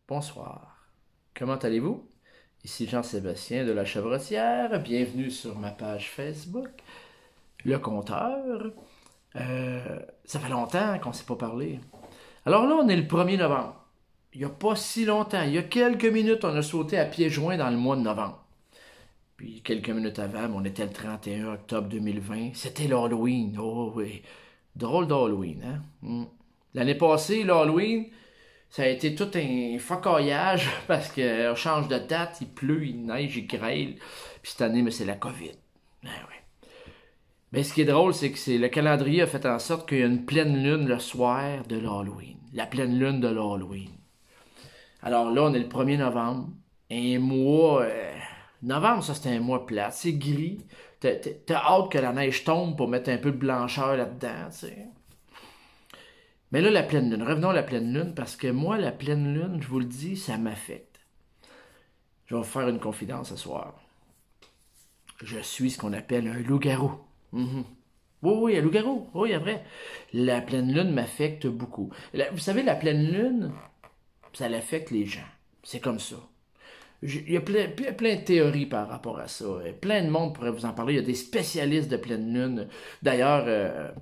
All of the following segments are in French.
Bonsoir. Comment allez-vous? Ici Jean-Sébastien de la Chevrotière. Bienvenue sur ma page Facebook, Le Compteur. Ça fait longtemps qu'on ne s'est pas parlé. Alors là, on est le 1er novembre. Il n'y a pas si longtemps, il y a quelques minutes, on a sauté à pieds joints dans le mois de novembre. Puis quelques minutes avant, on était le 31 octobre 2020. C'était l'Halloween. Oh oui. Drôle d'Halloween, hein? L'année passée, l'Halloween, ça a été tout un focaillage parce qu'on change de date, il pleut, il neige, il grêle. Puis cette année, mais c'est la COVID. Ben ouais. Mais ce qui est drôle, c'est que le calendrier a fait en sorte qu'il y a une pleine lune le soir de l'Halloween. La pleine lune de l'Halloween. Alors là, on est le 1er novembre. Un mois. Novembre, ça c'est un mois plat. C'est gris. T'as hâte que la neige tombe pour mettre un peu de blancheur là-dedans, tu sais. Mais là, la pleine lune. Revenons à la pleine lune, parce que moi, la pleine lune, je vous le dis, ça m'affecte. Je vais vous faire une confidence ce soir. Je suis ce qu'on appelle un loup-garou. Mhm. Oui, oui, un loup-garou. Oui, c'est vrai. La pleine lune m'affecte beaucoup. Vous savez, la pleine lune, ça l'affecte les gens. C'est comme ça. Il y a plein de théories par rapport à ça. Plein de monde pourrait vous en parler. Il y a des spécialistes de pleine lune. D'ailleurs,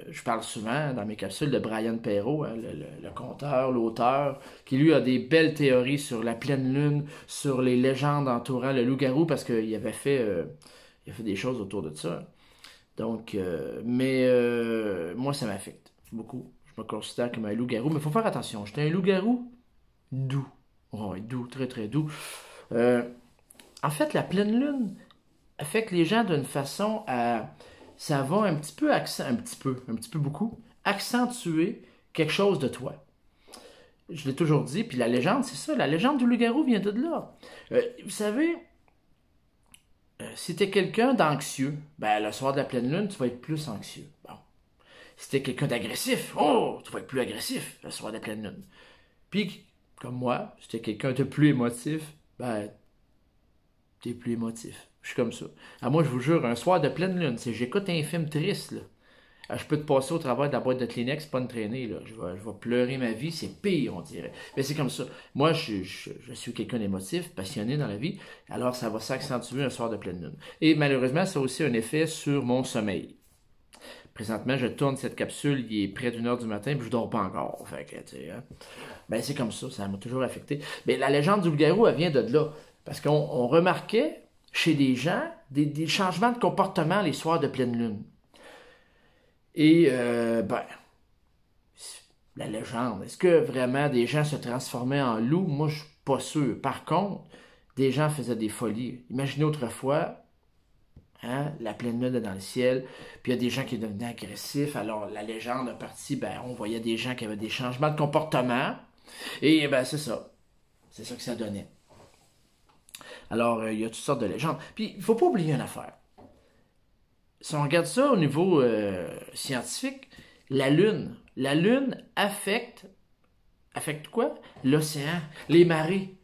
je parle souvent dans mes capsules de Brian Perrault, hein, le conteur, l'auteur, qui lui a des belles théories sur la pleine lune, sur les légendes entourant le loup-garou, parce qu'il il a fait des choses autour de ça. Donc, moi, ça m'affecte beaucoup. Je me considère comme un loup-garou, mais il faut faire attention. J'étais un loup-garou doux. Oh, doux, très très doux. Euh, En fait, la pleine lune affecte les gens d'une façon à... Ça va un petit peu beaucoup, accentuer quelque chose de toi. Je l'ai toujours dit, puis la légende, c'est ça. La légende du loup-garou vient de là. Vous savez, si t'es quelqu'un d'anxieux, ben le soir de la pleine lune, tu vas être plus anxieux. Bon. Si t'es quelqu'un d'agressif, oh, tu vas être plus agressif le soir de la pleine lune. Puis, comme moi, si t'es quelqu'un de plus émotif, ben, t'es plus émotif. Je suis comme ça. Ah, moi, je vous jure, un soir de pleine lune, si j'écoute un film triste, là, je peux te passer au travers de la boîte de Kleenex, pas une traînée, là. Je vais pleurer ma vie, c'est pire, on dirait. Mais c'est comme ça. Moi, je suis quelqu'un d'émotif, passionné dans la vie, alors ça va s'accentuer un soir de pleine lune. Et malheureusement, ça a aussi un effet sur mon sommeil. Présentement, je tourne cette capsule, il est près d'1 heure du matin, puis je dors pas encore. Fait que, tu sais, hein. Ben, c'est comme ça m'a toujours affecté. Mais la légende du loup-garou, elle vient de là. Parce qu'on remarquait chez des gens des changements de comportement les soirs de pleine lune. Et, ben, la légende, est-ce que vraiment des gens se transformaient en loups? Moi, je suis pas sûr. Par contre, des gens faisaient des folies. Imaginez autrefois, hein, la pleine lune est dans le ciel, puis il y a des gens qui devenaient agressifs. Alors, la légende est partie, ben, on voyait des gens qui avaient des changements de comportement. Et, ben, c'est ça. C'est ça que ça donnait. Alors, il y a toutes sortes de légendes. Puis, il ne faut pas oublier une affaire. Si on regarde ça au niveau scientifique, la Lune affecte quoi? L'océan, les marées.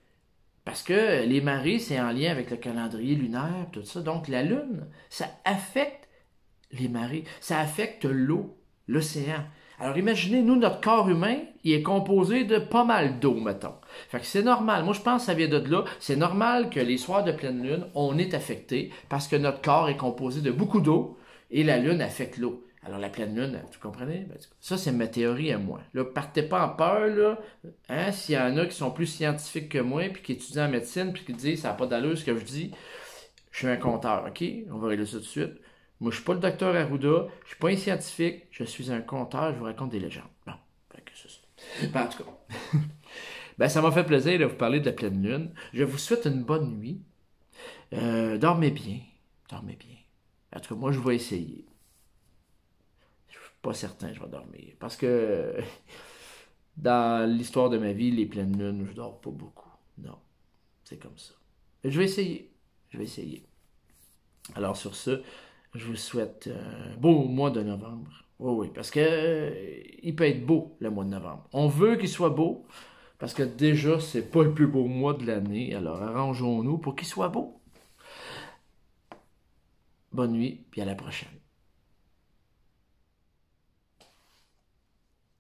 Parce que les marées, c'est en lien avec le calendrier lunaire, tout ça. Donc, la Lune, ça affecte les marées. Ça affecte l'eau, l'océan. Alors imaginez, nous, notre corps humain, il est composé de pas mal d'eau, mettons. Fait que c'est normal. Moi, je pense que ça vient de là. C'est normal que les soirs de pleine lune, on est affecté parce que notre corps est composé de beaucoup d'eau et la lune affecte l'eau. Alors la pleine lune, vous comprenez? Ben, ça, c'est ma théorie à moi. Là, partez pas en peur, là. Hein? S'il y en a qui sont plus scientifiques que moi, puis qui étudient en médecine, puis qui disent ça n'a pas d'allure ce que je dis, je suis un conteur, OK? On va régler ça tout de suite. Moi, je suis pas le docteur Arruda, je suis pas un scientifique, je suis un conteur, je vous raconte des légendes. Bon, fait que c'est ça. Ben, en tout cas, ben, ça m'a fait plaisir de vous parler de la pleine lune. Je vous souhaite une bonne nuit. Dormez bien. Dormez bien. En tout cas, moi, je vais essayer. Je suis pas certain que je vais dormir. Parce que dans l'histoire de ma vie, les pleines lunes, je dors pas beaucoup. Non, c'est comme ça. Mais je vais essayer. Je vais essayer. Alors, sur ce, je vous souhaite un beau mois de novembre. Oui, oui, parce que il peut être beau le mois de novembre. On veut qu'il soit beau, parce que déjà, c'est pas le plus beau mois de l'année. Alors, arrangeons-nous pour qu'il soit beau. Bonne nuit, puis à la prochaine.